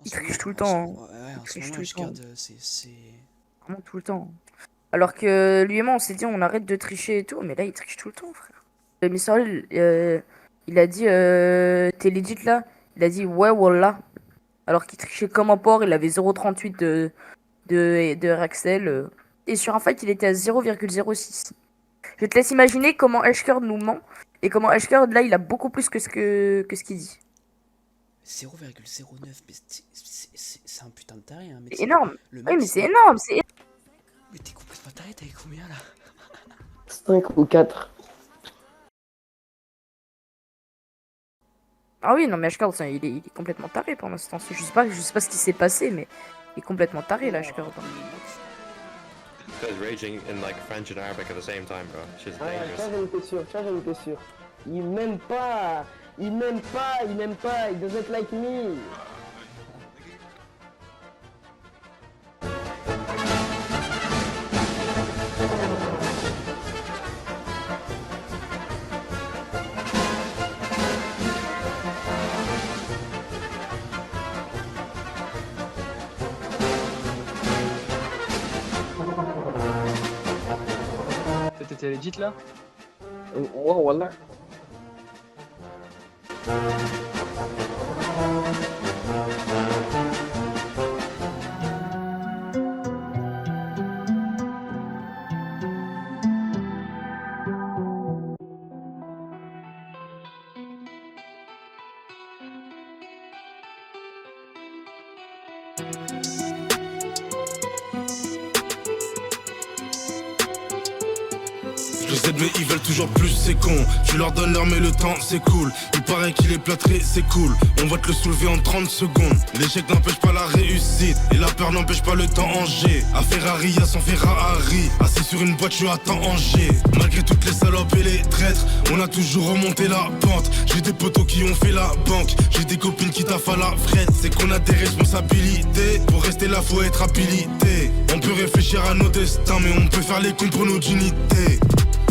Il triche tout le temps. Ouais, Il en ce triche moment, tout le temps. Ashcard, c'est... Vraiment tout le temps. Alors que lui et moi, on s'est dit, on arrête de tricher et tout. Mais là, il triche tout le temps, frère. Mais sérieux, il a dit, t'es legit là? Il a dit, ouais, voilà. Alors qu'il trichait comme un porc, il avait 0,38 de Raxel. Et sur un fight, il était à 0,06. Je te laisse imaginer comment Ashcard nous ment. Et comment Ashcard, là, il a beaucoup plus que ce qu'il dit. 0,09, mais c'est un putain de taré, hein. Mais C'est tu sais que énorme. le Oui, mec, mais c'est énorme. C'est... Mais t'es complètement taré, t'avais combien là? 5 ou 4. Ah oui, non, mais Ashcard, il est complètement taré pour l'instant. Je sais pas ce qui s'est passé, mais il est complètement taré, là, Ashcard. She's raging in like French and Arabic at the same time, bro. She's Ah, dangerous. ça j'en étais sûr, ça j'en étais sûr. Il m'aime pas, il m'aime pas, il m'aime pas, il doesn't like me. T'étais legit là? Ouais, voilà. Je les aide mais ils veulent toujours plus, c'est con. Tu leur donnes l'heure mais le temps c'est cool. Il paraît qu'il est plâtré, c'est cool. On va te le soulever en 30 secondes. L'échec n'empêche pas la réussite et la peur n'empêche pas le danger. À Ferrari y'a son Ferrari. Assis sur une boîte je suis à Tanger. Malgré toutes les salopes et les traîtres, on a toujours remonté la pente. J'ai des potos qui ont fait la banque. J'ai des copines qui taffent à la frette. C'est qu'on a des responsabilités. Pour rester là faut être habilité. On peut réfléchir à nos destins mais on peut faire les cons pour nos dignités.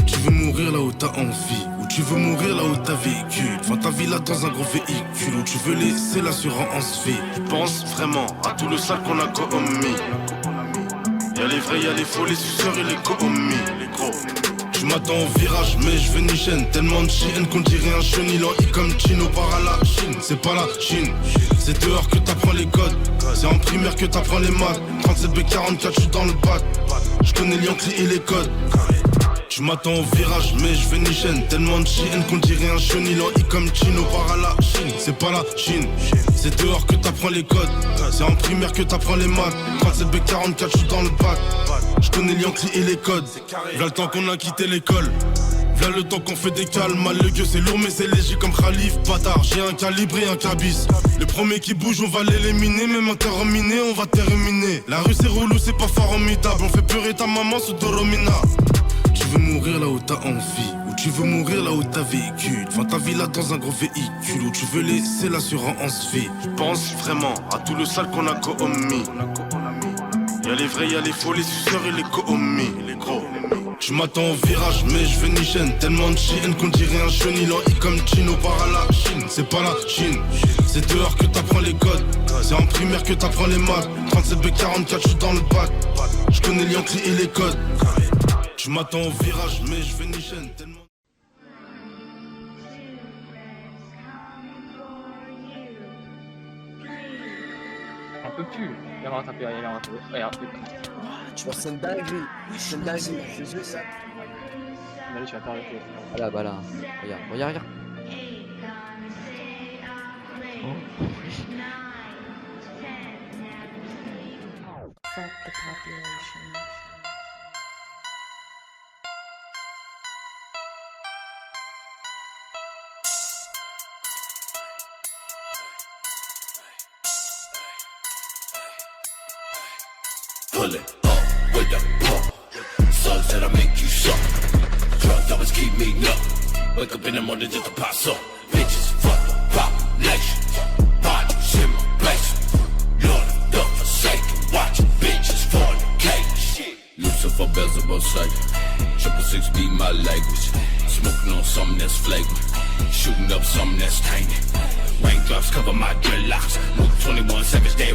Tu veux mourir là où t'as envie, ou tu veux mourir là où t'as vécu. Enfin ta vie là dans un gros véhicule, où tu veux laisser l'assurance vie. Je pense vraiment à tout le sale qu'on a commis. Y'a les vrais, y'a les faux, les suceurs et les commis, les gros. Je m'attends au virage, mais je veux ni chaîne. Tellement de chiennes qu'on dirait un chenil en I comme Chino part à la Chine. C'est pas la Chine, c'est dehors que t'apprends les codes. C'est en primaire que t'apprends les maths. 37B44, je suis dans le bac. Je connais Yankee et les codes. Tu m'attends au virage, mais je veux ni chaîne. Tellement de chiennes qu'on dirait un chenil en I comme Chino part à la Chine. C'est pas la Chine, c'est dehors que t'apprends les codes. C'est en primaire que t'apprends les maths. 37B44, je suis dans le bac. Je connais Yankee et les codes. V'là le temps qu'on a quitté l'école. V'là le temps qu'on fait des calmes. Mal le gueux c'est lourd mais c'est léger comme Khalif. Bâtard, j'ai un calibre et un cabis. Le premier qui bouge on va l'éliminer. Même un terrain miné on va terminer. La rue c'est relou c'est pas formidable. On fait pleurer ta maman sous Doromina. Tu veux mourir là où t'as envie, ou tu veux mourir là où t'as vécu. Enfin ta vie là dans un gros véhicule, où tu veux laisser l'assurance vie. Je pense vraiment à tout le sale qu'on a commis. Y'a les vrais, y'a les faux, les suceurs et les commis, les gros. Tu m'attends au virage, mais je veux ni chaîne. Tellement de chiennes qu'on dirait un chenil en I comme Chino part à la Chine. C'est pas la Chine, c'est dehors que t'apprends les codes. C'est en primaire que t'apprends les maths. 37B44, je suis dans le bac. Je connais Yankee et les codes. Tu m'attends au virage, mais je veux ni chaîne tellement. Un peu plus. Il va rattraper, il va rattraper. Regarde, C'est une dinguerie, c'est une dinguerie, je jure ça. allez, tu vas faire avec. Voilà, voilà. Regarde, regarde, regarde. Fuck the population. Pull it up with the pump. Sucks that I make you suck. Drugs always keep me up. Wake up in the morning just to pass up. Bitches fuck pop nation. Body shimmer blazing. Lord of the forsaken. Watching bitches fornicate. Lucifer Beelzebub Satan. 666 be my language. Smoking on something that's flagrant. Shooting up something that's tainted. Raindrops cover my dreadlocks. Move 21 Savage, damn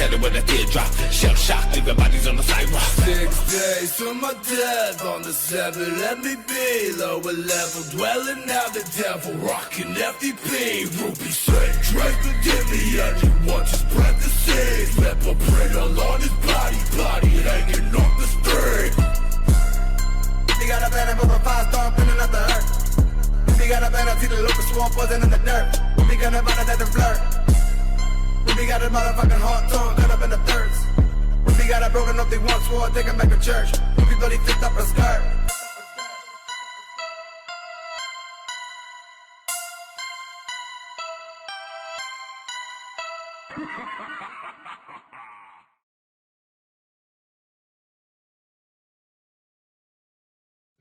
steady with a teardrop. Shell shock, leaving bodies on the sidewalk. 6 days to my death on the 7, let me be lower level, dwelling out the devil, rocking FDP, ruby straight, Drake forgive me, anyone just plant the seeds, pepper print all on his body hanging off the street. We got a banner of a 5-star pinning up the earth. We got a banner, see the local swamp buzzing in the dirt. We gonna run at the flirt. We got a motherfucking hot tongue cut up in the thirds. We got a broken up, they once swore, taking back to church. We bloody flipped up a skirt.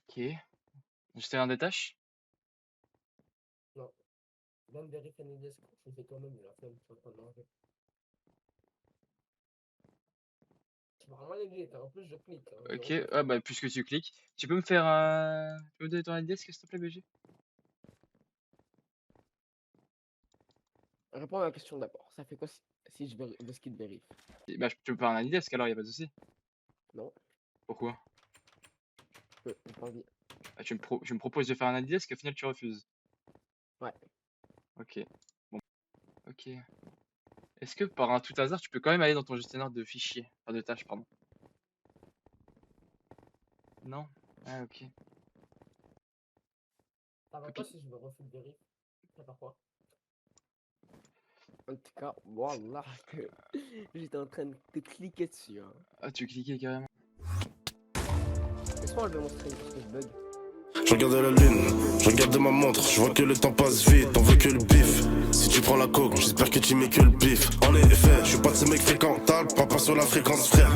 Ok. J'étais en détache. Même vérifier un IDS, je fais quand même, il a fait une fois qu'on l'enlève. Tu vas vraiment les en plus je clique. Hein, Ok, ah bah puisque tu cliques, tu peux me faire un... Tu peux me donner ton IDS s'il te plaît BG? Réponds à ma question d'abord. Ça fait quoi si je vais ce qu'il vérifie? Bah tu peux me faire un IDS alors y a pas de souci. Non, Pourquoi? j'ai pas envie. Ah, tu me proposes de faire un IDS qu'au final tu refuses. Ouais. Ok. Bon. Ok. Est-ce que par un tout hasard tu peux quand même aller dans ton gestionnaire de fichiers, enfin de tâches pardon. Non? Ah ok. Ça va Ok. pas si je me refuse de vérifier? Ça va quoi? En tout cas, voilà que j'étais en train de cliquer dessus. Hein. Ah tu cliquais carrément. Laisse-moi enlever mon stream parce que je bug. Je regarde la lune, je regarde ma montre, je vois que le temps passe vite, on veut que le bif. Si tu prends la coke, j'espère que tu mets que le bif. En effet, je suis pas de ces mecs fréquentables, pas sur la fréquence frère.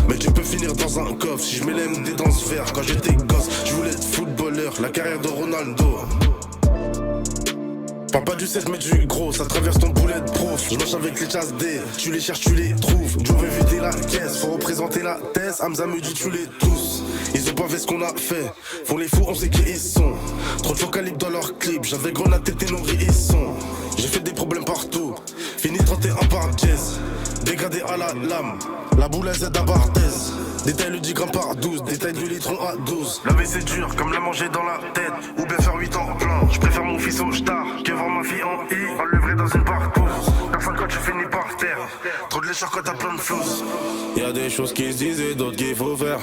Mais tu peux finir dans un coffre si je mets les MD dans ce verre. Quand j'étais gosse, je voulais être footballeur, la carrière de Ronaldo. Papa du 16 mais du gros, ça traverse ton boulet de prof. Je marche avec les chasses D, tu les cherches, tu les trouves. Joe veut vider la caisse, faut représenter la thèse. Hamza me dit tu les tous. Ils ont pas fait ce qu'on a fait, font les fous, on sait qui ils sont. Trop de faux calibre dans leurs clips, j'avais grenade tête et nourri ils sont. J'ai fait des problèmes partout, fini 31 par jazz. Dégradé à la lame, la boule à Z à Barthez. Détail le 10 grammes par 12, détail du litron à 12. Laver c'est dur, comme la manger dans la tête, ou bien faire 8 ans plein. Je préfère mon fils au star, que voir ma fille en I, enlevrée dans une partouze. Dans 5 ans tu finis par terre, trop de lécheur quand t'as plein de floues. Y'a des choses qui se disent et d'autres qu'il faut faire.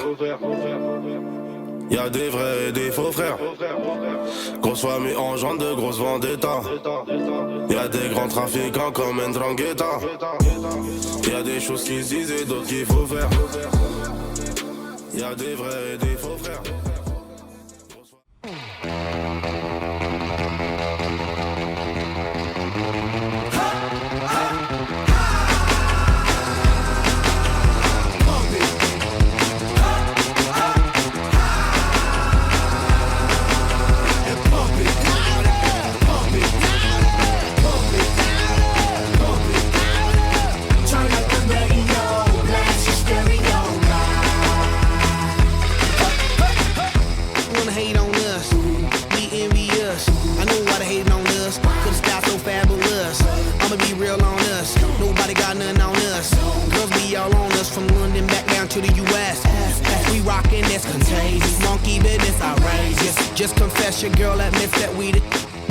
Y'a des vrais et des faux frères. Grosse famille engendre de grosses vendettas. Y'a des grands trafiquants comme Ndrangheta. Y'a des choses qui se disent et d'autres qu'il faut faire. Y'a des vrais et des faux frères. Just confess your girl admits that we the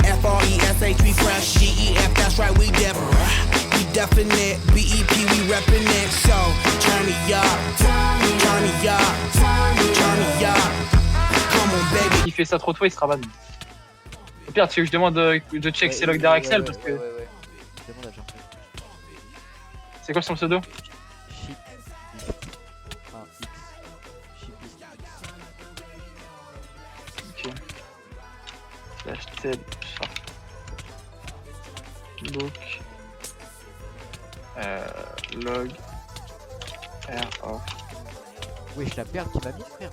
F-R-E-S-H, we fresh, G-E-F, that's right, we definite, B-E-P, we reppin' it, so turn me up, turn me up, turn me up, come on baby. Il fait ça trop de fois, il sera ban. Au pire, tu veux que je demande de check ses logs d'Arexel parce que... Demande à Jean-Pierre. C'est quoi son pseudo? Chip. Ah, X. Chip. Ok. Slash ted book log r off. Wesh, la perle qui m'a mis, frère.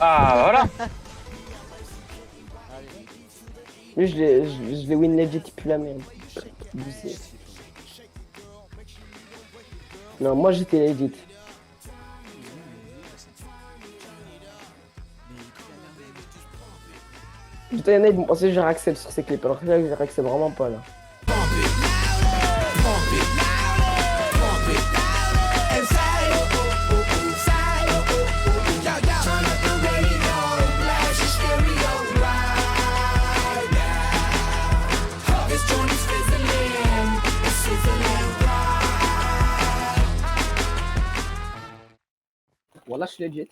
Ah voilà. Lui je l'ai win legit, il pue la merde. Abusé. Non, moi j'étais legit. Putain, y'en a, ils vont penser que j'ai Axel sur ces clips, alors que là, j'ai Axel vraiment pas, là. Voilà, je suis legit.